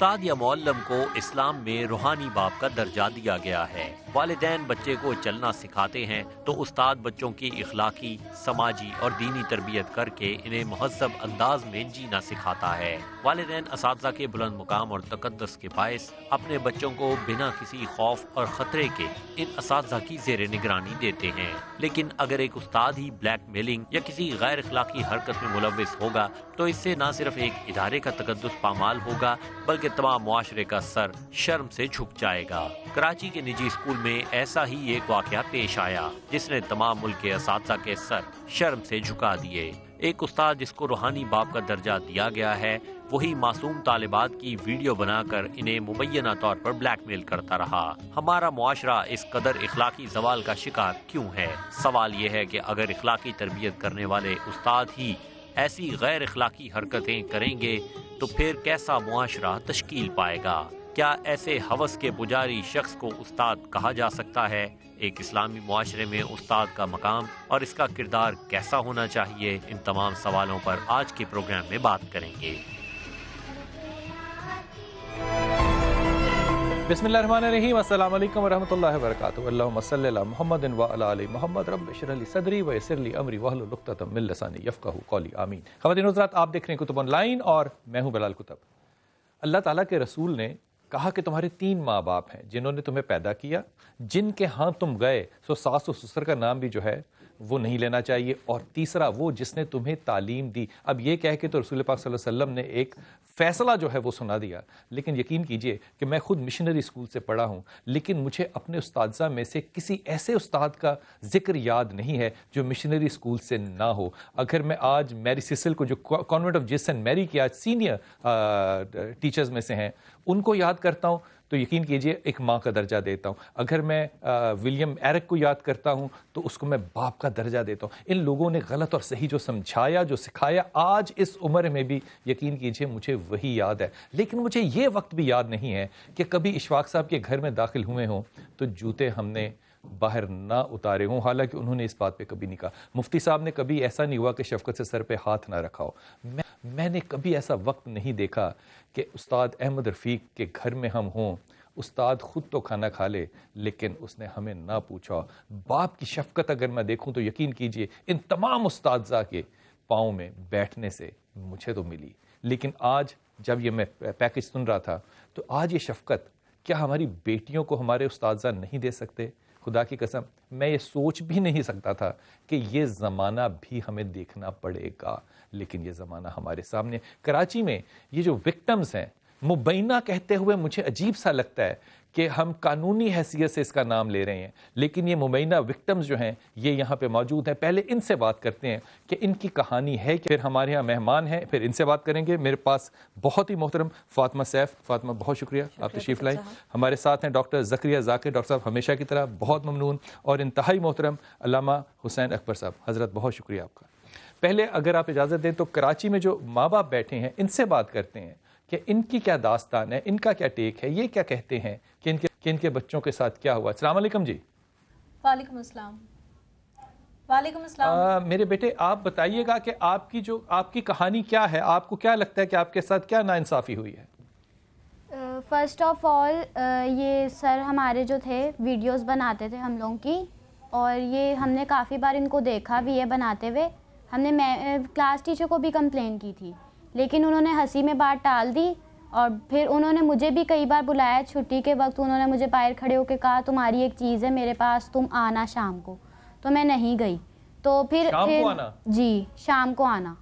استاد یا معلم کو اسلام میں روحانی باپ کا درجہ دیا گیا ہے۔ والدین بچے کو چلنا سکھاتے ہیں تو استاد بچوں کی اخلاقی، سماجی اور دینی تربیت کر کے انہیں مہذب انداز میں جینا سکھاتا ہے۔ والدین اساتذہ کے بلند مقام اور تقدس کے باعث اپنے بچوں کو بنا کسی خوف اور خطرے کے ان اساتذہ کی زیر نگرانی دیتے ہیں۔ لیکن اگر ایک استاد ہی بلیک میلنگ یا کسی غیر اخلاقی حرکت میں ملوث ہوگا تو اس سے نہ صرف ایک ادارے کا تقدس پامال ہوگا بلکہ تمام معاشرے کا سر شرم سے جھک جائے گا۔ کراچی کے نجی اسکول میں ایسا ہی ایک واقعہ پیش آیا جس نے تمام ملک کے اساتذہ کے سر شرم سے جھکا دیے۔ ایک استاد جس کو روحانی باپ کا درجہ دیا گیا ہے وہی معصوم طالبات کی ویڈیو بنا کر انہیں مبینہ طور پر بلیک میل کرتا رہا۔ ہمارا معاشرہ اس قدر اخلاقی زوال کا شکار کیوں ہے؟ سوال یہ ہے کہ اگر اخلاقی تربیت کرنے والے استاد ہی ایسی غیر اخلاقی حرکتیں کریں گے تو پھر کیسا معاشرہ تشکیل پائے گا؟ کیا ایسے ہوس کے پجاری شخص کو استاد کہا جا سکتا ہے؟ ایک اسلامی معاشرے میں استاد کا مقام اور اس کا کردار کیسا ہونا چاہیے؟ ان تمام سوالوں پر آج کے پروگرام میں بات کریں گے۔ بسم اللہ الرحمن الرحیم، السلام علیکم ورحمۃ اللہ وبرکاتہ۔ اللہم صلی علی محمد وعلی آل محمد، رب اشرح لی صدری ویسر لی امری واحلل عقدۃ من لسانی یفقہوا قولی، آمین۔ خواتین و حضرات، آپ دیکھ رہے ہیں کتب آن لائن اور میں ہوں بلال کتب۔ اللہ تعالیٰ کے رسول نے کہا کہ تمہارے 3 ماں باپ ہیں جنہوں نے تمہیں پیدا کیا، جن کے ہاں تم گئے سو ساس و سسر کا نام بھی جو ہے وہ نہیں لینا چاہیے، اور تیسرا وہ جس نے تمہیں تعلیم دی۔ اب یہ کہہ کے تو رسول پاک صلی اللہ علیہ وسلم نے ایک فیصلہ جو ہے وہ سنا دیا، لیکن یقین کیجئے کہ میں خود مشنری اسکول سے پڑھا ہوں، لیکن مجھے اپنے اساتذہ میں سے کسی ایسے استاد کا ذکر یاد نہیں ہے جو مشنری اسکول سے نہ ہو۔ اگر میں آج میری سسل کو، جو کانوینٹ آف جیسس اینڈ میری کی آج سینئر ٹیچرز میں سے ہیں، ان کو یاد کرتا ہوں تو یقین کیجئے ایک ماں کا درجہ دیتا ہوں۔ اگر میں ولیم ایرک کو یاد کرتا ہوں تو اس کو میں باپ کا درجہ دیتا ہوں۔ ان لوگوں نے غلط اور صحیح جو سمجھایا، جو سکھایا، آج اس عمر میں بھی یقین کیجئے مجھے وہی یاد ہے۔ لیکن مجھے یہ وقت بھی یاد نہیں ہے کہ کبھی اشفاق صاحب کے گھر میں داخل ہوئے ہوں تو جوتے ہم نے باہر نہ اتارے ہوں، حالانکہ انہوں نے اس بات پہ کبھی نہیں کہا۔ مفتی صاحب نے کبھی ایسا نہیں ہوا کہ شفقت سے سر پہ ہاتھ نہ رکھا ہو۔ میں نے کبھی ایسا وقت نہیں دیکھا کہ استاد احمد رفیق کے گھر میں ہم ہوں، استاد خود تو کھانا کھا لے لیکن اس نے ہمیں نہ پوچھا۔ باپ کی شفقت اگر میں دیکھوں تو یقین کیجئے ان تمام اساتذہ کے پاؤں میں بیٹھنے سے مجھے تو ملی۔ لیکن آج جب یہ میں پیکج سن رہا تھا تو آج یہ شفقت کیا ہماری بیٹیوں کو ہمارے اساتذہ نہیں دے سکتے؟ خدا کی قسم میں یہ سوچ بھی نہیں سکتا تھا کہ یہ زمانہ بھی ہمیں دیکھنا پڑے گا، لیکن یہ زمانہ ہمارے سامنے۔ کراچی میں یہ جو وکٹمز ہیں، مبینہ کہتے ہوئے مجھے عجیب سا لگتا ہے کہ ہم قانونی حیثیت سے اس کا نام لے رہے ہیں، لیکن یہ مبینہ وکٹمز جو ہیں یہ یہاں پہ موجود ہیں۔ پہلے ان سے بات کرتے ہیں کہ ان کی کہانی ہے، پھر ہمارے یہاں مہمان ہیں، پھر ان سے بات کریں گے۔ میرے پاس بہت ہی محترم فاطمہ سیف، فاطمہ بہت شکریہ آپ تشریف لائیں۔ ہمارے ساتھ ہیں ڈاکٹر زکریا ذاکر، ڈاکٹر صاحب ہمیشہ کی طرح بہت ممنون، اور انتہائی محترم علامہ حسین اکبر صاحب، حضرت بہت شکریہ آپ کا۔ پہلے اگر آپ اجازت دیں تو کراچی میں جو ماں باپ بیٹھے ہیں ان سے بات کرتے ہیں کہ ان کی کیا داستان ہے، ان کا کیا ٹیک ہے، یہ کیا کہتے ہیں کہ ان کے بچوں کے ساتھ کیا ہوا۔ السلام علیکم جی۔ وعلیکم السلام۔ وعلیکم السلام۔ میرے بیٹے آپ بتائیے گا کہ آپ کی کہانی کیا ہے، آپ کو کیا لگتا ہے کہ آپ کے ساتھ کیا ناانصافی ہوئی ہے؟ فرسٹ آف آل یہ سر ہمارے جو تھے ویڈیوز بناتے تھے ہم لوگوں کی، اور یہ ہم نے کافی بار ان کو دیکھا بھی ہے بناتے ہوئے۔ ہم نے کلاس ٹیچر کو بھی کمپلین کی تھی، لیکن انہوں نے ہنسی میں بات ٹال دی، اور پھر انہوں نے مجھے بھی کئی بار بلایا چھٹی کے وقت، انہوں نے مجھے باہر کھڑے ہو کے کہا تمہاری ایک چیز ہے میرے پاس، تم آنا شام کو، تو میں نہیں گئی۔ تو پھر شام کو آنا؟ جی شام کو آنا،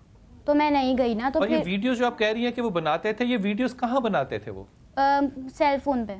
تو میں نہیں گئی نا۔ تو اور یہ ویڈیوز جو آپ کہہ رہی ہیں کہ وہ بناتے تھے، یہ ویڈیوز کہاں بناتے تھے وہ؟ سیل فون پہ،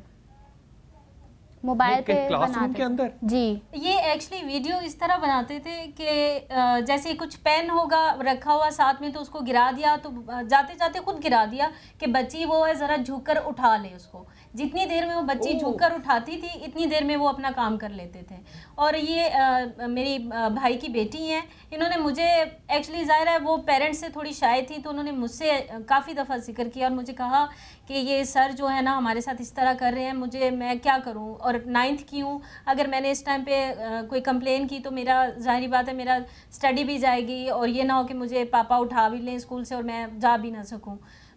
موبائل پہ کلاس روم کے اندر؟ جی یہ ایکچولی ویڈیو اس طرح بناتے تھے کہ جیسے کچھ پین ہوگا رکھا ہوا ساتھ میں تو اس کو گرا دیا، تو جاتے جاتے خود گرا دیا کہ بچی وہ ہے ذرا جھک کر اٹھا لے اس کو۔ جتنی دیر میں وہ بچی جھک کر اٹھاتی تھی اتنی دیر میں وہ اپنا کام کر لیتے تھے۔ اور یہ میری بھائی کی بیٹی ہیں، انہوں نے مجھے ایکچولی ظاہر ہے وہ پیرنٹس سے تھوڑی شائع تھی، تو انہوں نے مجھ سے کافی دفعہ ذکر کیا اور مجھے کہا کہ یہ سر جو ہے نا ہمارے ساتھ اس طرح کر رہے ہیں، میں کیا کروں، اور 9th کی ہوں، اگر میں نے اس ٹائم پہ کوئی کمپلین کی تو میرا ظاہری بات ہے میرا اسٹڈی بھی جائے گی، اور یہ نہ ہو کہ مجھے پاپا اٹھا بھی لیں اسکول سے اور میں جا بھی نہ سکوں۔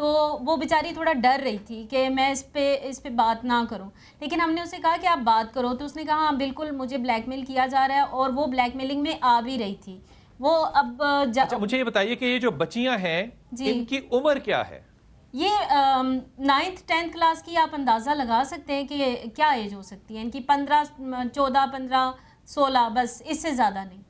تو وہ بیچاری تھوڑا ڈر رہی تھی کہ میں اس پہ بات نہ کروں، لیکن ہم نے اسے کہا کہ آپ بات کرو، تو اس نے کہا ہاں بالکل مجھے بلیک میل کیا جا رہا ہے، اور وہ بلیک میلنگ میں آ بھی رہی تھی وہ. اب اچھا مجھے یہ بتائیے کہ یہ جو بچیاں ہیں ان کی عمر کیا ہے؟ یہ 9th 10th کلاس کی آپ اندازہ لگا سکتے ہیں کہ کیا ایج ہو سکتی ہے ان کی، 15 14 15 16، بس اس سے زیادہ نہیں.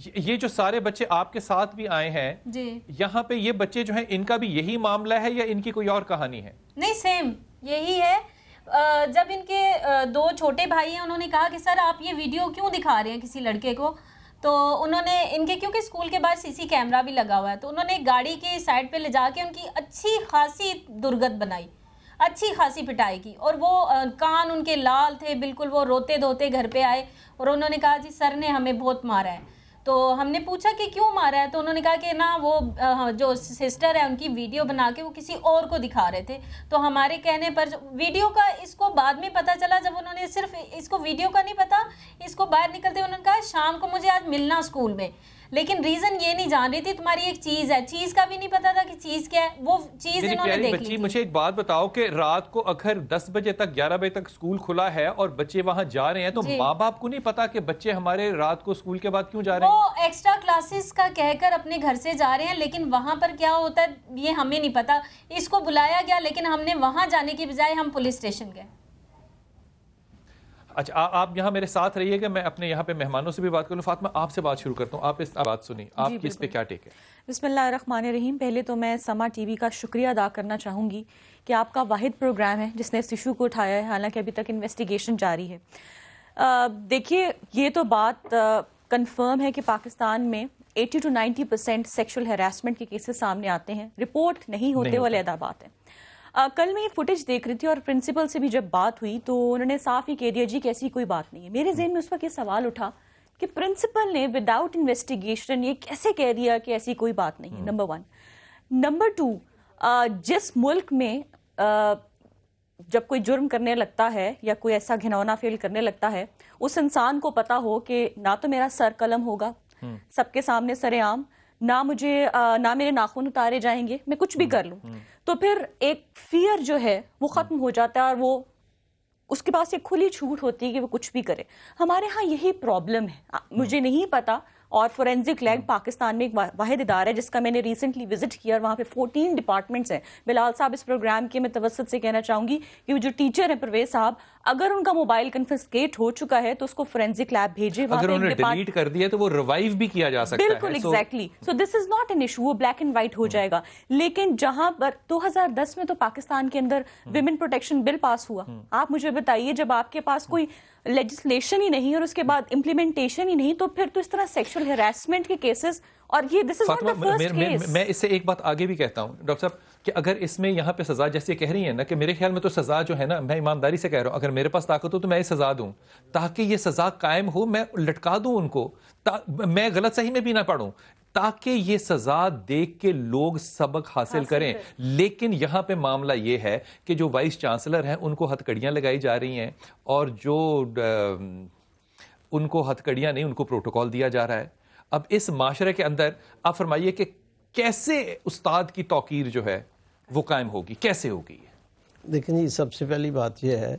یہ جو سارے بچے آپ کے ساتھ بھی آئے ہیں جی یہاں پہ، یہ بچے جو ہیں ان کا بھی یہی معاملہ ہے یا ان کی کوئی اور کہانی ہے؟ نہیں، سیم یہی ہے. جب ان کے 2 چھوٹے بھائی ہیں، انہوں نے کہا کہ سر آپ یہ ویڈیو کیوں دکھا رہے ہیں کسی لڑکے کو، تو انہوں نے ان کے، کیونکہ اسکول کے باہر CC کیمرہ بھی لگا ہوا ہے، تو انہوں نے گاڑی کی سائڈ پہ لے جا کے ان کی اچھی خاصی درگت بنائی، اچھی خاصی پٹائی کی، اور وہ کان ان کے لال تھے بالکل. وہ روتے دھوتے گھر پہ آئے اور انہوں نے کہا جی سر نے ہمیں بہت مارا ہے. تو ہم نے پوچھا کہ کیوں مارا ہے، تو انہوں نے کہا کہ نا وہ جو سسٹر ہے ان کی ویڈیو بنا کے وہ کسی اور کو دکھا رہے تھے. تو ہمارے کہنے پر ویڈیو کا اس کو بعد میں پتہ چلا، جب انہوں نے صرف اس کو ویڈیو کا نہیں پتا، اس کو باہر نکلتے انہوں نے کہا شام کو مجھے آج ملنا اسکول میں، لیکن ریزن یہ نہیں جان رہی تھی تمہاری ایک چیز ہے، چیز کا بھی نہیں پتا تھا کہ چیز کیا ہے، وہ چیز انہوں نے دیکھ لی تھی. مجھے ایک بات بتاؤ کہ رات کو اگر 10 بجے تک 11 بجے تک اسکول کھلا ہے اور بچے وہاں جا رہے ہیں، تو ماں باپ کو نہیں پتا کہ بچے ہمارے رات کو اسکول کے بعد کیوں جا رہے ہیں؟ وہ ایکسٹرا کلاسز کا کہہ کر اپنے گھر سے جا رہے ہیں، لیکن وہاں پر کیا ہوتا ہے یہ ہمیں نہیں پتا. اس کو بلایا گیا، لیکن ہم نے وہاں جانے کی بجائے ہم پولیس اسٹیشن گئے. اچھا آپ یہاں میرے ساتھ رہیے گا، میں اپنے یہاں پہ مہمانوں سے بھی بات کروں. فاطمہ آپ سے بات شروع کرتا ہوں، آپ اس بات سنیں، آپ کی اس پہ کیا ٹیک ہے؟ بسم اللہ الرحمن الرحیم. پہلے تو میں سما ٹی وی کا شکریہ ادا کرنا چاہوں گی کہ آپ کا واحد پروگرام ہے جس نے اس ایشو کو اٹھایا ہے، حالانکہ ابھی تک انویسٹیگیشن جاری ہے. دیکھیے یہ تو بات کنفرم ہے کہ پاکستان میں 80 to 90% سیکشل ہراسمنٹ کے کیسز سامنے آتے ہیں، رپورٹ نہیں ہوتے، وہ علیحدہ بات ہے. کل میں یہ فوٹیج دیکھ رہی تھی اور پرنسپل سے بھی جب بات ہوئی تو انہوں نے صاف ہی کہہ دیا جی کہ ایسی کوئی بات نہیں ہے. میرے ذہن میں اس وقت یہ سوال اٹھا کہ پرنسپل نے وداؤٹ انویسٹیگیشن یہ کیسے کہہ دیا کہ ایسی کوئی بات نہیں ہے، نمبر 1. نمبر 2، جس ملک میں جب کوئی جرم کرنے لگتا ہے یا کوئی ایسا گھنونا فعل کرنے لگتا ہے، اس انسان کو پتا ہو کہ نہ تو میرا سر قلم ہوگا سب کے سامنے سر عام، نہ میرے ناخن اتارے جائیں گے، میں کچھ بھی کر لوں، تو پھر ایک فیئر جو ہے وہ ختم ہو جاتا ہے اور وہ اس کے پاس ایک کھلی چھوٹ ہوتی ہے کہ وہ کچھ بھی کرے. ہمارے ہاں یہی پرابلم ہے. مجھے نہیں پتا، اور فورینزک لیب پاکستان میں ایک واحد ادارہ ہے جس کا میں نے ریسنٹلی وزٹ کیا، اور وہاں پہ 14 ڈپارٹمنٹس ہیں. بلال صاحب اس پروگرام کے میں توسط سے کہنا چاہوں گی کہ وہ جو ٹیچر ہیں پرویز صاحب، اگر ان کا موبائل کنفسکیٹ ہو چکا ہے تو اس کو فورینزک لیب بھیجے. اگر انہوں نے ڈیلیٹ کر دیا تو وہ ریوائیو بھی کیا جا سکتا ہے. بالکل exactly. So this is not an issue, وہ بلیک اینڈ وائٹ ہو جائے گا. لیکن جہاں پر 2010 میں تو پاکستان کے اندر ویمن پروٹیکشن بل پاس ہوا. آپ مجھے بتائیے جب آپ کے پاس کوئی لیجسلیشن ہی نہیں اور اس کے بعد امپلیمنٹیشن ہی نہیں، تو پھر تو اس طرح سیکشل ہراسمنٹ کے کیسز، اور یہ this is not the first case. میں اس سے ایک بات آگے بھی کہتا ہوں ڈاکٹر صاحب کہ اگر اس میں یہاں پہ سزا جیسے کہہ رہی ہیں نا، کہ میرے خیال میں تو سزا جو ہے نا، میں ایمانداری سے کہہ رہا ہوں، اگر میرے پاس طاقت ہو تو میں یہ سزا دوں تاکہ یہ سزا قائم ہو، میں لٹکا دوں ان کو، میں غلط صحیح میں بھی نہ پڑھوں، تاکہ یہ سزا دیکھ کے لوگ سبق حاصل کریں. لیکن یہاں پہ معاملہ یہ ہے کہ جو وائس چانسلر ہیں ان کو ہتھکڑیاں لگائی جا رہی ہیں، اور جو ان کو ہتھکڑیاں نہیں، ان کو پروٹوکول دیا جا رہا ہے. اب اس معاشرے کے اندر آپ فرمائیے کہ کیسے استاد کی توقیر جو ہے وہ قائم ہوگی، کیسے ہوگی؟ دیکھیں جی، سب سے پہلی بات یہ ہے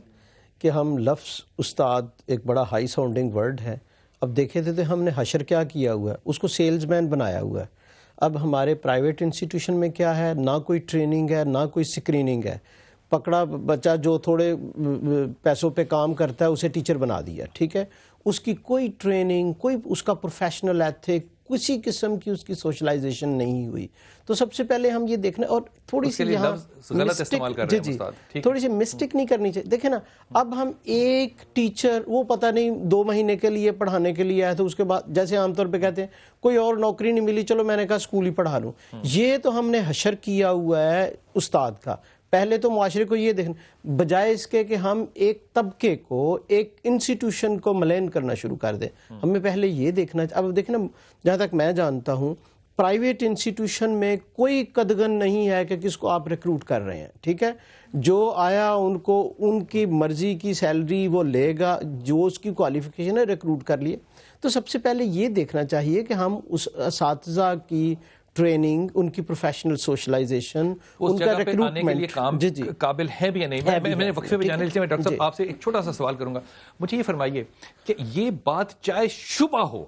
کہ ہم لفظ استاد ایک بڑا ہائی ساؤنڈنگ ورڈ ہے. اب دیکھے تھے تو ہم نے حشر کیا کیا ہوا ہے، اس کو سیلز مین بنایا ہوا ہے. اب ہمارے پرائیویٹ انسٹیٹیوشن میں کیا ہے، نہ کوئی ٹریننگ ہے نہ کوئی سکریننگ ہے. پکڑا بچہ جو تھوڑے پیسوں پہ کام کرتا ہے اسے ٹیچر بنا دیا، ٹھیک ہے، اس کی کوئی ٹریننگ، کوئی اس کا پروفیشنل ایتھک، کسی قسم کی اس کی سوشلائزیشن نہیں ہوئی. تو سب سے پہلے ہم یہ دیکھنا، اور تھوڑی سی یہاں تھوڑی سی مسٹیک نہیں کرنی چاہیے. دیکھیں نا، اب ہم ایک ٹیچر وہ پتہ نہیں 2 مہینے کے لیے پڑھانے کے لیے آیا تو اس کے بعد جیسے عام طور پہ کہتے ہیں کوئی اور نوکری نہیں ملی، چلو میں نے کہا اسکول ہی پڑھا لوں. یہ تو ہم نے حشر کیا ہوا ہے استاد کا. پہلے تو معاشرے کو یہ دیکھنا، بجائے اس کے کہ ہم ایک طبقے کو، ایک انسٹیٹیوشن کو ملین کرنا شروع کر دیں، ہمیں پہلے یہ دیکھنا. اب دیکھنا، جہاں تک میں جانتا ہوں پرائیویٹ انسٹیٹیوشن میں کوئی قدغن نہیں ہے کہ کس کو آپ ریکروٹ کر رہے ہیں، ٹھیک ہے. جو آیا ان کو ان کی مرضی کی سیلری وہ لے گا، جو اس کی کوالیفیکیشن ہے ریکروٹ کر لیے. تو سب سے پہلے یہ دیکھنا چاہیے کہ ہم اس اساتذہ کی ٹریننگ, ان کی پروفیشنل سوشلائزیشن, ان کا ریکروٹمنٹ قابل ہے بھی یا نہیں. میں وقفے پہ جانے سے میں ڈاکٹر صاحب آپ سے ایک چھوٹا سا سوال کروں گا. مجھے یہ فرمائیے کہ یہ بات چاہے شبہ ہو,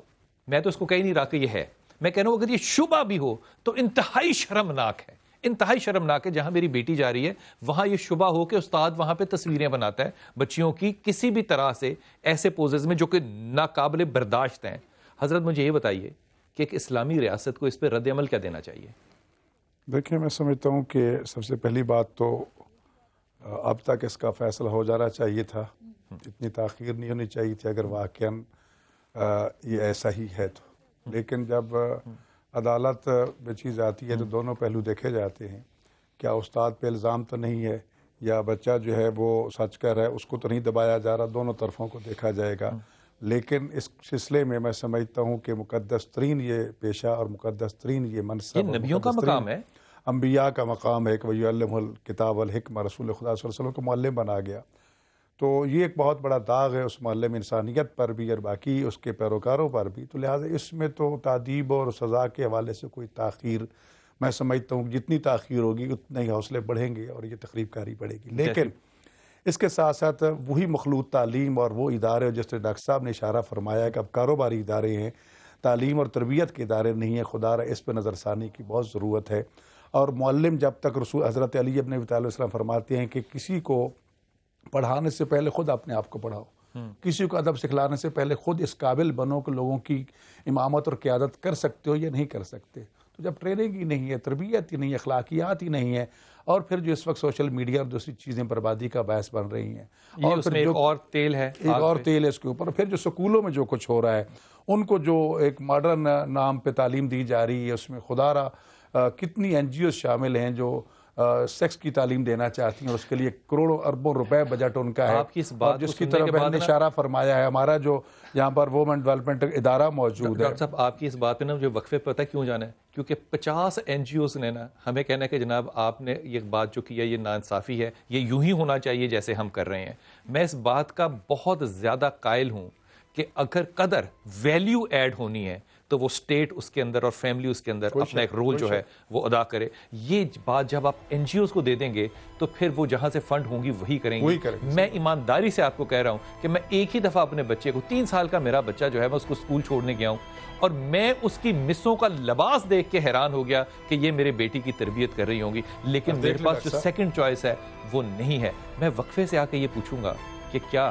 میں تو اس کو کہہ نہیں رہا کہ یہ ہے, میں کہہ رہا ہوں اگر یہ شبہ بھی ہو تو انتہائی شرمناک ہے, انتہائی شرمناک ہے. جہاں میری بیٹی جا رہی ہے وہاں یہ شبہ ہو کہ استاد وہاں پہ تصویریں بناتا ہے بچیوں کی کسی بھی طرح سے ایسے پوزز میں جو کہ ناقابل برداشت ہیں. حضرت مجھے یہ بتائیے کہ ایک اسلامی ریاست کو اس پہ رد عمل کیا دینا چاہیے؟ دیکھیں, میں سمجھتا ہوں کہ سب سے پہلی بات تو اب تک اس کا فیصلہ ہو جانا چاہیے تھا, اتنی تاخیر نہیں ہونی چاہیے تھی اگر واقعاً یہ ایسا ہی ہے تو. لیکن جب عدالت میں چیز آتی ہے تو دونوں پہلو دیکھے جاتے ہیں. کیا استاد پہ الزام تو نہیں ہے, یا بچہ جو ہے وہ سچ کر رہا ہے, اس کو تو نہیں دبایا جا رہا, دونوں طرفوں کو دیکھا جائے گا. لیکن اس سلسلے میں سمجھتا ہوں کہ مقدس ترین یہ پیشہ اور مقدس ترین یہ منصب, یہ نبیوں کا مقام ہے, انبیاء کا مقام ہے کہ وَيُعَلِّمُ الْكِتَابَ وَالْحِکْمَةَ, رسول خدا صلی اللہ علیہ وسلم کو معلم بنا گیا. تو یہ ایک بہت بڑا داغ ہے اس معلم انسانیت پر بھی اور باقی اس کے پیروکاروں پر بھی. تو لہٰذا اس میں تو تعدیب اور سزا کے حوالے سے کوئی تاخیر, میں سمجھتا ہوں جتنی تاخیر ہوگی اتنے ہی حوصلے بڑھیں گے اور یہ تقریب کاری بڑھے گی. لیکن اس کے ساتھ ساتھ وہی مخلوط تعلیم اور وہ ادارے جس طرح ڈاکٹر صاحب نے اشارہ فرمایا کہ اب کاروباری ادارے ہیں, تعلیم اور تربیت کے ادارے نہیں ہیں. خدا را اس پہ نظر ثانی کی بہت ضرورت ہے. اور معلم جب تک رسول حضرت علی ابن ابی طالب علیہ السلام فرماتے ہیں کہ کسی کو پڑھانے سے پہلے خود اپنے آپ کو پڑھاؤ, کسی کو ادب سکھلانے سے پہلے خود اس قابل بنو کہ لوگوں کی امامت اور قیادت کر سکتے ہو یا نہیں کر سکتے. تو جب ٹریننگ ہی نہیں ہے, تربیت ہی نہیں ہے, اخلاقیات ہی نہیں ہے, اور پھر جو اس وقت سوشل میڈیا اور دوسری چیزیں بربادی کا باعث بن رہی ہیں, اور اس میں ایک اور تیل ہے, ایک اور تیل ہے اس کے اوپر. پھر جو سکولوں میں جو کچھ ہو رہا ہے, ان کو جو ایک ماڈرن نام پہ تعلیم دی جا رہی ہے, اس میں خدا را کتنی این جی اوز شامل ہیں جو سیکس کی تعلیم دینا چاہتی ہیں, اور اس کے لیے کروڑوں اربوں روپے بجٹ ان کا ہے. اور جس کی طرف میں نے اشارہ فرمایا ہے, ہمارا جو یہاں پر وومن ڈیولپمنٹ ادارہ موجود ہے. ڈاکٹر صاحب آپ کی اس بات پہ نا مجھے وقفے پتہ کیوں جانا ہے, کیونکہ 50 این جی اوز نے نا ہمیں کہنا ہے کہ جناب آپ نے یہ بات جو کی ہے یہ ناانصافی ہے, یہ یوں ہی ہونا چاہیے جیسے ہم کر رہے ہیں. میں اس بات کا بہت زیادہ قائل ہوں کہ اگر قدر ویلیو ایڈ ہونی ہے تو وہ اسٹیٹ اس کے اندر اور فیملی اس کے اندر اپنا ایک رول جو ہے وہ ادا کرے. یہ بات جب آپ این جی اوز کو دے دیں گے تو پھر وہ جہاں سے فنڈ ہوں گی وہی کریں گے. میں ایمانداری سے آپ کو کہہ رہا ہوں کہ میں ایک ہی دفعہ اپنے بچے کو, 3 سال کا میرا بچہ جو ہے میں اس کو اسکول چھوڑنے گیا ہوں, اور میں اس کی مسوں کا لباس دیکھ کے حیران ہو گیا کہ یہ میرے بیٹی کی تربیت کر رہی ہوں گی, لیکن میرے پاس جو سیکنڈ چوائس ہے وہ نہیں ہے. میں وقفے سے آ کے یہ پوچھوں گا کہ کیا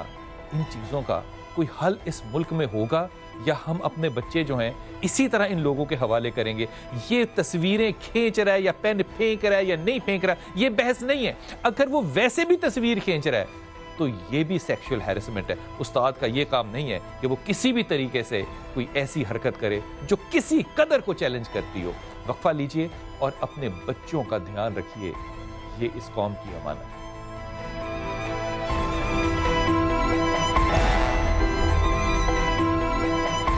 ان چیزوں کا کوئی حل اس ملک میں ہوگا, یا ہم اپنے بچے جو ہیں اسی طرح ان لوگوں کے حوالے کریں گے؟ یہ تصویریں کھینچ رہا ہے یا پین پھینک رہا ہے یا نہیں پھینک رہا, یہ بحث نہیں ہے. اگر وہ ویسے بھی تصویر کھینچ رہا ہے تو یہ بھی سیکشل ہیرسمنٹ ہے. استاد کا یہ کام نہیں ہے کہ وہ کسی بھی طریقے سے کوئی ایسی حرکت کرے جو کسی قدر کو چیلنج کرتی ہو. وقفہ لیجئے اور اپنے بچوں کا دھیان رکھیے, یہ اس قوم کی امانت ہے.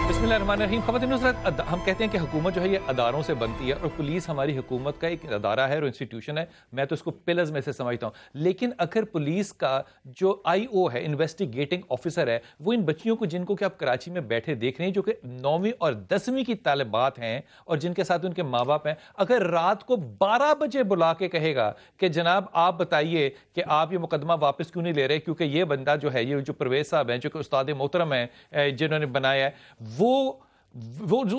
بسم اللہ الرحمن الرحیم. خواتین حضرات, ہم کہتے ہیں کہ حکومت جو ہے یہ اداروں سے بنتی ہے, اور پولیس ہماری حکومت کا ایک ادارہ ہے اور انسٹیٹیوشن ہے. میں تو اس کو پلرز میں سے سمجھتا ہوں. لیکن اگر پولیس کا جو آئی او ہے, انویسٹیگیٹنگ آفیسر ہے, وہ ان بچیوں کو جن کو کہ آپ کراچی میں بیٹھے دیکھ رہے ہیں جو کہ 9ویں اور 10ویں کی طالبات ہیں اور جن کے ساتھ ان کے ماں باپ ہیں, اگر رات کو 12 بجے بلا کے کہے گا کہ جناب آپ بتائیے کہ آپ یہ مقدمہ واپس کیوں نہیں لے رہے, کیونکہ یہ بندہ جو ہے, یہ جو پرویز صاحب ہیں جو کہ استاد محترم ہیں جنہوں نے بنایا ہے, وہ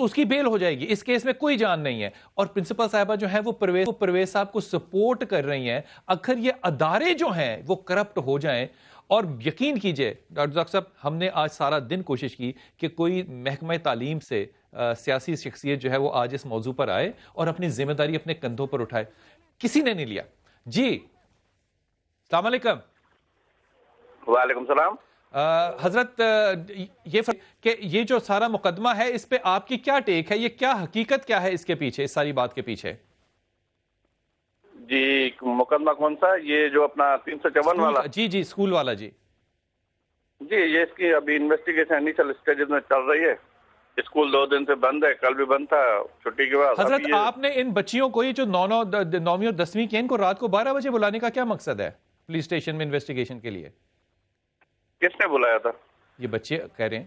اس کی بیل ہو جائے گی. اس کیس میں کوئی جان نہیں ہے. اور پرنسپل صاحبہ جو ہیں وہ پرویز صاحب کو سپورٹ کر رہی ہیں. اگر یہ ادارے جو ہیں وہ کرپٹ ہو جائیں, اور یقین کیجئے ڈاکٹر صاحب, ہم نے آج سارا دن کوشش کی کہ کوئی محکمہ تعلیم سے سیاسی شخصیت جو ہے وہ آج اس موضوع پر آئے اور اپنی ذمہ داری اپنے کندھوں پر اٹھائے. کسی نے نہیں لیا. جی السلام علیکم. وعلیکم السلام. حضرت, یہ جو سارا مقدمہ ہے اس پہ آپ کی کیا ٹیک ہے, یہ کیا حقیقت کیا ہے اس کے پیچھے, اس ساری بات کے پیچھے؟ جی مقدمہ کون سا, یہ جو اپنا 354 والا؟ جی اسکول والا. جی یہ اس کی ابھی انویسٹیگیشن انیشل اسٹیجز میں چل رہی ہے. اسکول 2 دن سے بند ہے, کل بھی بند تھا چھٹی کے بعد. حضرت آپ نے ان بچیوں کو, یہ جو 9ویں اور 10ویں کی, ان کو رات کو 12 بجے بلانے کا کیا مقصد ہے پولیس اسٹیشن میں انویسٹیگیشن کے لیے؟ کس نے بلایا تھا؟ یہ بچے کہہ رہے ہیں.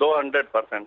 200%।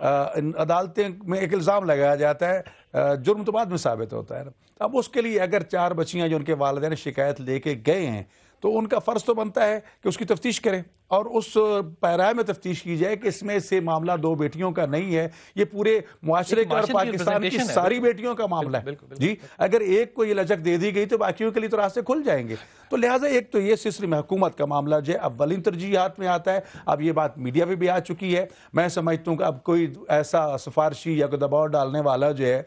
عدالتیں میں ایک الزام لگایا جاتا ہے، جرم تو بعد میں ثابت ہوتا ہے نا. اب اس کے لیے اگر 4 بچیاں جو ان کے والدین شکایت لے کے گئے ہیں تو ان کا فرض تو بنتا ہے کہ اس کی تفتیش کریں اور اس پیرائے میں تفتیش کی جائے کہ اس میں سے معاملہ 2 بیٹیوں کا نہیں ہے، یہ پورے معاشرے کا اور پاکستان کی ساری بیٹیوں کا معاملہ ہے. جی اگر ایک کو یہ لچک دے دی گئی تو باقیوں کے لیے تو راستے کھل جائیں گے. تو لہٰذا ایک تو یہ سلسلے میں حکومت کا معاملہ جو ہے اولین ترجیحات میں آتا ہے. اب یہ بات میڈیا پہ بھی آ چکی ہے. میں سمجھتا ہوں کہ اب کوئی ایسا سفارشی یا کوئی دباؤ ڈالنے والا جو ہے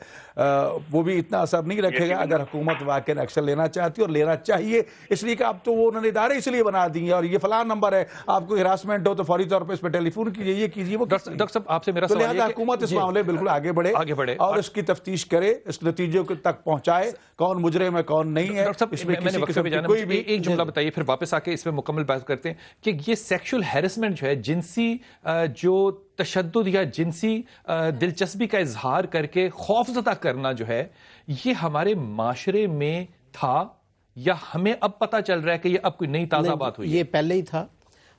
وہ بھی اتنا اثر نہیں رکھے گا اگر حکومت واقعی ایکشن لینا چاہتی ہے، اور لینا چاہیے. اس لیے کہ اب تو وہ انہوں نے ادارے اس لیے بنا دیے اور یہ فلاں نمبر ہے، آپ کو ہراسمنٹ ہو تو فوری طور پہ اس پہ ٹیلی فون کیجیے، یہ کیجیے وہ. ڈاکٹر صاحب آپ سے میرا سوال ہے کہ حکومت اس معاملے بالکل آگے بڑھے اور اس کی تفتیش کرے، اس نتیجے تک پہنچائے کون مجرم ہے کون نہیں ہے. اس میں کوئی بھی ایک جملہ بتائیے پھر واپس آ کے اس میں مکمل بات کرتے ہیں کہ یہ سیکشل ہیرسمنٹ جو ہے، جنسی جو تشدد یا جنسی دلچسپی کا اظہار کر کے خوف زدہ کرنا جو ہے، یہ ہمارے معاشرے میں تھا یا ہمیں اب پتہ چل رہا ہے کہ یہ اب کوئی نئی تازہ بات ہوئی؟ یہ پہلے ہی تھا.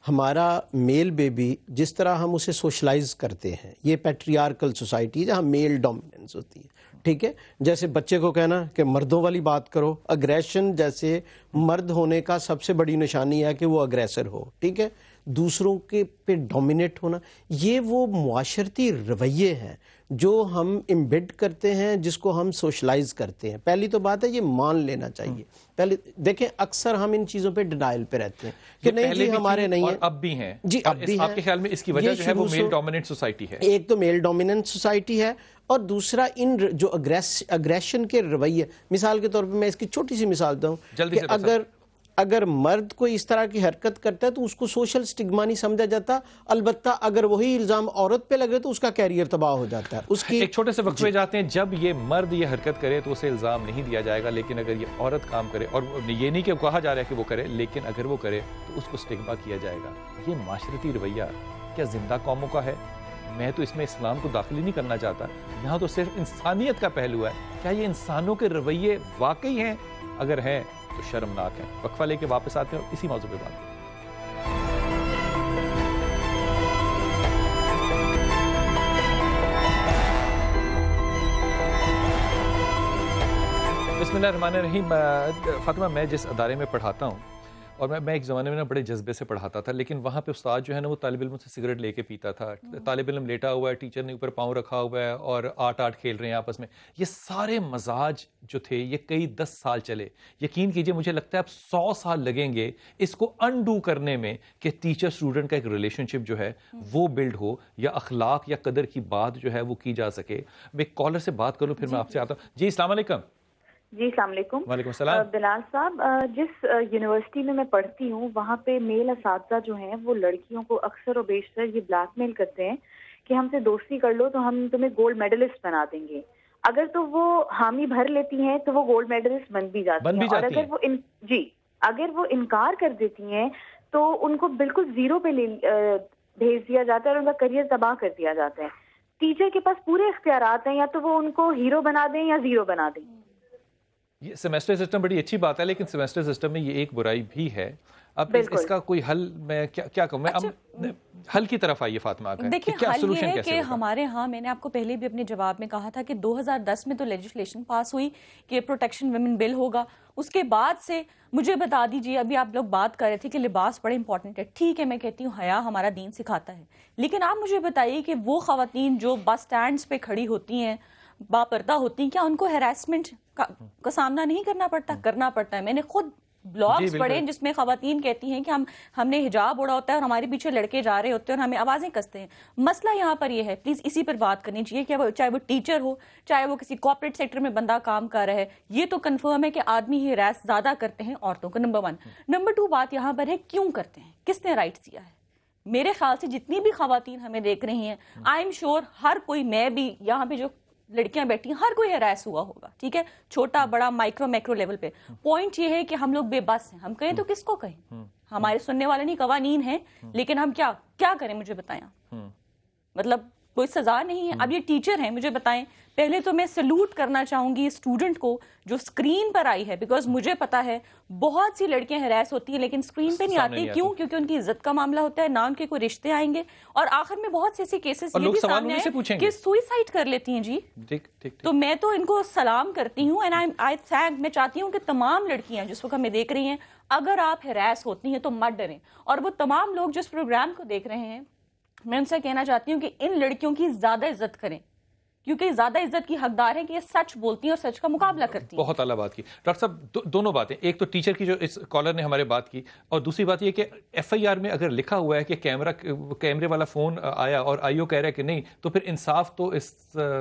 ہمارا میل بیبی جس طرح ہم اسے سوشلائز کرتے ہیں، یہ پیٹریارکل سوسائٹی جہاں میل ڈومیننس ہوتی ہے، ٹھیک ہے. جیسے بچے کو کہنا کہ مردوں والی بات کرو، اگریشن جیسے مرد ہونے کا سب سے بڑی نشانی ہے کہ وہ اگریسر ہو، ٹھیک ہے. دوسروں کے پہ ڈومینیٹ ہونا، یہ وہ معاشرتی رویے ہیں جو ہم امبیڈ کرتے ہیں، جس کو ہم سوشلائز کرتے ہیں. پہلی تو بات ہے یہ مان لینا چاہیے. پہلے دیکھیں اکثر ہم ان چیزوں پہ ڈینائل پہ رہتے ہیں کہ نہیں جی ہمارے نہیں ہیں، اب بھی ہیں. جی اب بھی ہیں. آپ کے خیال میں اس کی وجہ جو ہے وہ میل ڈومیننٹ سوسائٹی ہے؟ ایک تو میل ڈومیننٹ سوسائٹی ہے، اور دوسرا ان جو اگریشن کے رویے. مثال کے طور پہ میں اس کی چھوٹی سی مثال دوں کہ اگر مرد کوئی اس طرح کی حرکت کرتا ہے تو اس کو سوشل سٹگما نہیں سمجھا جاتا، البتہ اگر وہی الزام عورت پہ لگے تو اس کا کیریئر تباہ ہو جاتا ہے. اس کی ایک چھوٹے سے وقفے جاتے ہیں. جب یہ مرد یہ حرکت کرے تو اسے الزام نہیں دیا جائے گا، لیکن اگر یہ عورت کام کرے، اور یہ نہیں کہ کہا جا رہا ہے کہ وہ کرے، لیکن اگر وہ کرے تو اس کو سٹگما کیا جائے گا. یہ معاشرتی رویہ کیا زندہ قوموں کا ہے؟ میں تو اس میں اسلام کو داخل ہی نہیں کرنا چاہتا. یہاں تو صرف انسانیت کا پہلو ہے. کیا یہ انسانوں کے رویے واقعی ہیں؟ اگر ہیں تو شرمناک ہے. وقفہ لے کے واپس آتے ہیں اور اسی موضوع پہ بات کریں. بسم اللہ الرحمن الرحیم. فاطمہ، میں جس ادارے میں پڑھاتا ہوں، اور میں ایک زمانے میں نا بڑے جذبے سے پڑھاتا تھا، لیکن وہاں پہ استاد جو ہے نا وہ طالب علم سے سگریٹ لے کے پیتا تھا. طالب علم لیٹا ہوا ہے، ٹیچر نے اوپر پاؤں رکھا ہوا ہے اور آٹ کھیل رہے ہیں آپس میں. یہ سارے مزاج جو تھے یہ کئی 10 سال چلے. یقین کیجئے مجھے لگتا ہے اب 100 سال لگیں گے اس کو انڈو کرنے میں کہ ٹیچر اسٹوڈنٹ کا ایک ریلیشن شپ جو ہے وہ بلڈ ہو، یا اخلاق یا قدر کی بات جو ہے وہ کی جا سکے. میں ایک کالر سے بات کروں پھر میں آپ سے آتا ہوں. جی السلام علیکم. جی السلام علیکم. وعلیکم السلام. بلال صاحب، جس یونیورسٹی میں پڑھتی ہوں وہاں پہ میل اساتذہ جو ہیں وہ لڑکیوں کو اکثر و بیشتر یہ بلیک میل کرتے ہیں کہ ہم سے دوستی کر لو تو ہم تمہیں گولڈ میڈلسٹ بنا دیں گے. اگر تو وہ حامی بھر لیتی ہیں تو وہ گولڈ میڈلسٹ بن بھی جاتی ہیں، اور اگر وہ انکار کر دیتی ہیں تو ان کو بالکل زیرو پہ بھیج دیا جاتا ہے اور ان کا کریئر تباہ کر دیا جاتا ہے. ٹیچر کے پاس پورے اختیارات ہیں، یا تو وہ ان کو ہیرو بنا دیں یا زیرو بنا دیں. یہ سیمیسٹر سسٹم بڑی اچھی بات ہے، لیکن سیمیسٹر سسٹم میں یہ ایک برائی بھی ہے. اب اس کا کوئی حل میں کیا کہوں؟ میں حل کی طرف آئیے فاطمہ. دیکھیں حل یہ ہے کہ ہمارے ہاں، میں نے آپ کو پہلے بھی اپنے جواب میں کہا تھا کہ 2010 میں تو لیجسلیشن پاس ہوئی کہ پروٹیکشن ویمن بل ہوگا. اس کے بعد سے مجھے بتا دیجیے، ابھی آپ لوگ بات کر رہے تھے کہ لباس بڑے امپورٹنٹ ہے. ٹھیک ہے، میں کہتی ہوں حیا ہمارا دین سکھاتا ہے، لیکن آپ مجھے بتائیے کہ وہ خواتین جو بس سٹینڈز پہ کھڑی ہوتی ہیں، باپردہ ہوتی ہیں، کیا ان کو ہیراسمنٹ کا سامنا نہیں کرنا پڑتا؟ کرنا پڑتا ہے. میں نے خود بلاگز پڑھے جس میں خواتین کہتی ہیں کہ ہم نے حجاب اوڑا ہوتا ہے اور ہمارے پیچھے لڑکے جا رہے ہوتے ہیں اور ہمیں آوازیں کستے ہیں. مسئلہ یہاں پر یہ ہے، پلیز اسی پر بات کرنی چاہیے کہ چاہے وہ ٹیچر ہو، چاہے وہ کسی کارپوریٹ سیکٹر میں بندہ کام کر رہا ہے. یہ تو کنفرم ہے کہ آدمی ہی ہراس زیادہ کرتے ہیں عورتوں کو، نمبر 1. نمبر 2 بات یہاں پر ہے کیوں کرتے ہیں، کس نے رائٹ دیا ہے؟ میرے خیال سے جتنی بھی خواتین ہمیں دیکھ رہی ہیں، آئی ایم شیور ہر کوئی، میں بھی، یہاں پہ جو لڑکیاں بیٹھی ہیں، ہر کوئی ہراس ہوا ہوگا. ٹھیک ہے، چھوٹا بڑا میکرو لیول پہ. پوائنٹ یہ ہے کہ ہم لوگ بے بس ہیں. ہم کہیں تو کس کو کہیں؟ ہمارے سننے والے نہیں، قوانین ہیں، لیکن ہم کیا کریں؟ مجھے بتائیں. مطلب کوئی سزا نہیں ہے. اب یہ ٹیچر ہیں, مجھے بتائیں, پہلے تو میں سلوٹ کرنا چاہوں گی اسٹوڈنٹ کو جو اسکرین پر آئی ہے, بیکاز مجھے پتا ہے بہت سی لڑکیاں ہراس ہوتی ہیں لیکن اسکرین پہ نہیں آتی. کیوں؟ کیونکہ ان کی عزت کا معاملہ ہوتا ہے, نہ ان کے کوئی رشتے آئیں گے, اور آخر میں بہت سے ایسے کیسز یہ بھی سامنے آئے کہ سوئسائڈ کر لیتی ہیں. جی تو میں تو ان کو سلام کرتی ہوں, اینڈ آئی تھینک, میں چاہتی ہوں کہ تمام لڑکیاں جس وقت ہمیں دیکھ رہی ہیں, اگر آپ ہراس ہوتی ہیں تو مت ڈریں. اور وہ تمام لوگ جس پروگرام کو دیکھ رہے ہیں, میں ان سے کہنا چاہتی ہوں کہ ان لڑکیوں کی زیادہ عزت کریں, کیونکہ زیادہ عزت کی حقدار ہیں کہ یہ سچ بولتی ہیں اور سچ کا مقابلہ کرتی ہیں. بہت اعلیٰ بات کی ڈاکٹر صاحب. دونوں باتیں, ایک تو ٹیچر کی جو اس کالر نے ہمارے بات کی, اور دوسری بات یہ کہ ایف آئی آر میں اگر لکھا ہوا ہے کہ کیمرے والا فون آیا اور آئی او کہہ رہا ہے کہ نہیں, تو پھر انصاف تو اس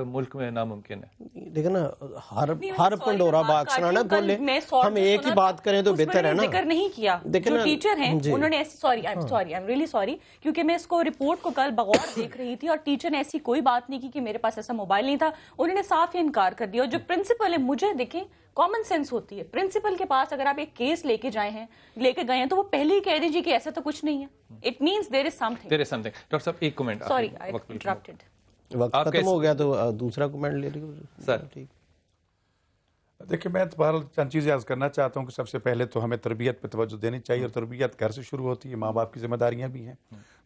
ملک میں ناممکن ہے. دیکھیں نا, ہر پنڈورا باکس نہ کھولے, ہم ایک ہی بات کریں تو بہتر ہے نا. ذکر نہیں کیا جو ٹیچر ہیں انہوں نے ایسی, sorry I am really sorry, کیونکہ میں اس کو رپورٹ کو کل بغور دیکھ رہی تھی اور ٹیچر نے ایسی کوئی بات نہیں کی کہ میرے پاس ایسا موبائل نہیں تھا. انہوں نے صاف ہی انکار کر دیا. اور جو پرنسپل ہے, مجھے دیکھیں کامن سینس ہوتی ہے, پرنسپل کے پاس اگر آپ ایک کیس لے کے گئے ہیں تو وہ پہلے ہی کہہ دیجیے کہ ایسا تو کچھ نہیں ہے. It means there is some thing. Doctor صاحب ایک کمنٹ, سوری آئی انٹرپٹڈ, وقت ختم ہو گیا تو دوسرا کمنٹ لے لیں سر. ٹھیک. دیکھیں میں بہرحال چند چیزیں عرض کرنا چاہتا ہوں کہ سب سے پہلے تو ہمیں تربیت پہ توجہ دینی چاہیے, اور تربیت گھر سے شروع ہوتی ہے, ماں باپ کی ذمہ داریاں بھی ہیں.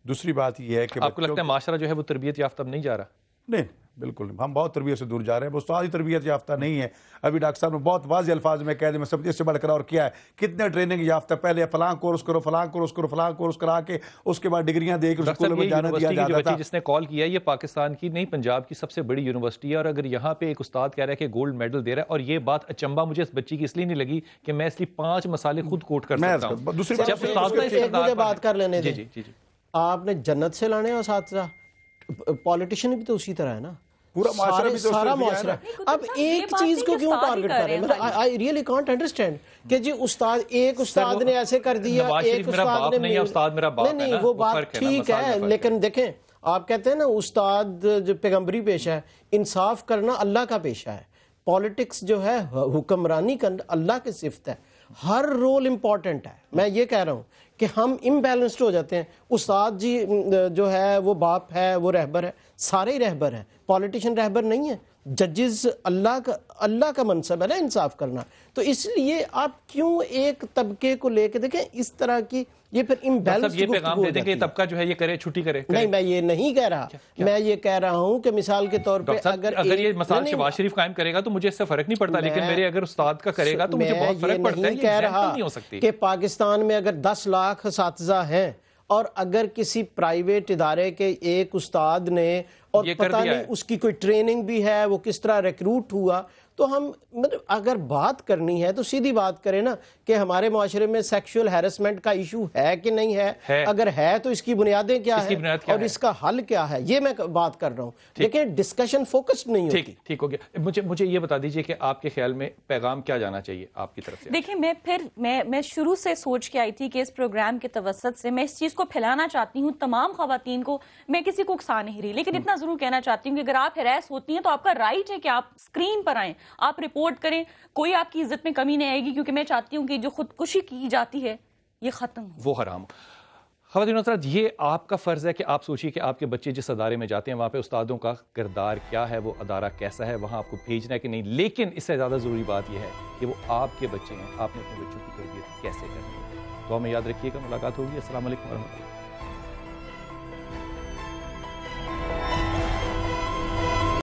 دوسری بات یہ ہے کہ آپ کو لگتا ہے معاشرہ جو ہے وہ تربیت یافتہ اب نہیں جا رہا؟ نہیں, بالکل ہم بہت تربیت سے دور جا رہے ہیں. استاد تربیت یافتہ نہیں ہے. ابھی ڈاکٹر صاحب نے بہت واضح الفاظ میں کہہ دیں, میں سب سے بڑھ کر اور کیا ہے, کتنے ٹریننگ یافتہ, پہلے فلاں کورس کرو, فلاں کورس کرو, فلاں کورس کرا کے اس کے بعد ڈگریاں دے کے اسکولوں میں جانا دیا جاتا تھا. جس نے کال کیا یہ پاکستان کی نہیں, پنجاب کی سب سے بڑی یونیورسٹی ہے, اور اگر یہاں پہ ایک استاد کہہ رہا ہے کہ گولڈ میڈل دے رہا ہے, اور یہ بات اچنبا مجھے اس بچی کی اس لیے نہیں لگی کہ میں اس لیے 5 مسالے خود کوٹ کر سکتا ہوں. دوسری بات کر لینے دیں, آپ نے جنت سے لانے اساتذہ, پالیٹیشین بھی تو اسی طرح ہے نا, پورا معاشرہ سارا معاشرہ. اب ایک چیز کو کیوں ٹارگٹ کر رہے ہیں؟ آئی ریئلی کانٹ انڈرسٹینڈ کہ جی استاد, ایک استاد نے ایسے کر دیا, ایک استاد نے نہیں, وہ بات ٹھیک ہے, لیکن دیکھیں آپ کہتے ہیں نا استاد جو پیغمبری پیشہ ہے, انصاف کرنا اللہ کا پیشہ ہے, پالیٹکس جو ہے حکمرانی کرنا اللہ کی صفت ہے, ہر رول امپورٹنٹ ہے. میں یہ کہہ رہا ہوں کہ ہم امبیلنسڈ ہو جاتے ہیں. استاد جی جو ہے وہ باپ ہے, وہ رہبر ہے, سارے ہی رہبر ہیں, پالیٹیشین رہبر نہیں ہے. ججز اللہ کا منصب ہے نا انصاف کرنا. تو اس لیے آپ کیوں ایک طبقے کو لے کے دیکھیں اس طرح کی, یہ پھر امبیلنس یہ پیغام دے دیں کہ یہ طبقہ جو ہے یہ کرے, چھٹی کرے. نہیں, میں یہ نہیں کہہ رہا, میں یہ کہہ رہا ہوں کہ مثال کے طور پہ اگر یہ مثال شہباز شریف قائم کرے گا تو مجھے اس سے فرق نہیں پڑتا, لیکن میرے اگر استاد کا کرے گا تو مجھے بہت فرق پڑتا ہے. یہ کہہ رہا کہ پاکستان میں اگر 10 لاکھ اساتذہ ہیں, اور اگر کسی پرائیویٹ ادارے کے ایک استاد نے, اور پتہ نہیں اس کی کوئی ٹریننگ بھی ہے, وہ کس طرح ریکروٹ ہوا, تو ہم مطلب اگر بات کرنی ہے تو سیدھی بات کریں نا کہ ہمارے معاشرے میں سیکشول ہیرسمنٹ کا ایشو ہے کہ نہیں ہے, اگر ہے تو اس کی بنیادیں کیا ہیں اور اس کا حل کیا ہے, یہ میں بات کر رہا ہوں. لیکن ڈسکشن فوکسڈ نہیں ہوتی. ٹھیک ہو گیا. مجھے یہ بتا دیجئے کہ آپ کے خیال میں پیغام کیا جانا چاہیے آپ کی طرف سے؟ دیکھیں میں شروع سے سوچ کے آئی تھی کہ اس پروگرام کے توسط سے میں اس چیز کو پھیلانا چاہتی ہوں تمام خواتین کو. میں کسی کو اکسا نہیں رہی, لیکن اتنا ضرور کہنا چاہتی ہوں کہ اگر آپ ہراس ہوتی ہیں تو آپ کا رائٹ ہے کہ آپ اسکرین پر آئیں, آپ رپورٹ کریں, کوئی آپ کی عزت میں کمی نہیں آئے گی, کیونکہ میں چاہتی ہوں کہ جو خودکشی کی جاتی ہے یہ ختم ہو, وہ حرام. خواتین حضرات, یہ آپ کا فرض ہے کہ آپ سوچیے کہ آپ کے بچے جس ادارے میں جاتے ہیں وہاں پہ استادوں کا کردار کیا ہے, وہ ادارہ کیسا ہے, وہاں آپ کو بھیجنا ہے کہ نہیں. لیکن اس سے زیادہ ضروری بات یہ ہے کہ وہ آپ کے بچے ہیں, آپ نے اپنے بچوں کی تربیت کیسے کرنی ہے. تو ہمیں یاد رکھیے گا. ملاقات ہوگی. السلام علیکم ورحمۃ اللہ.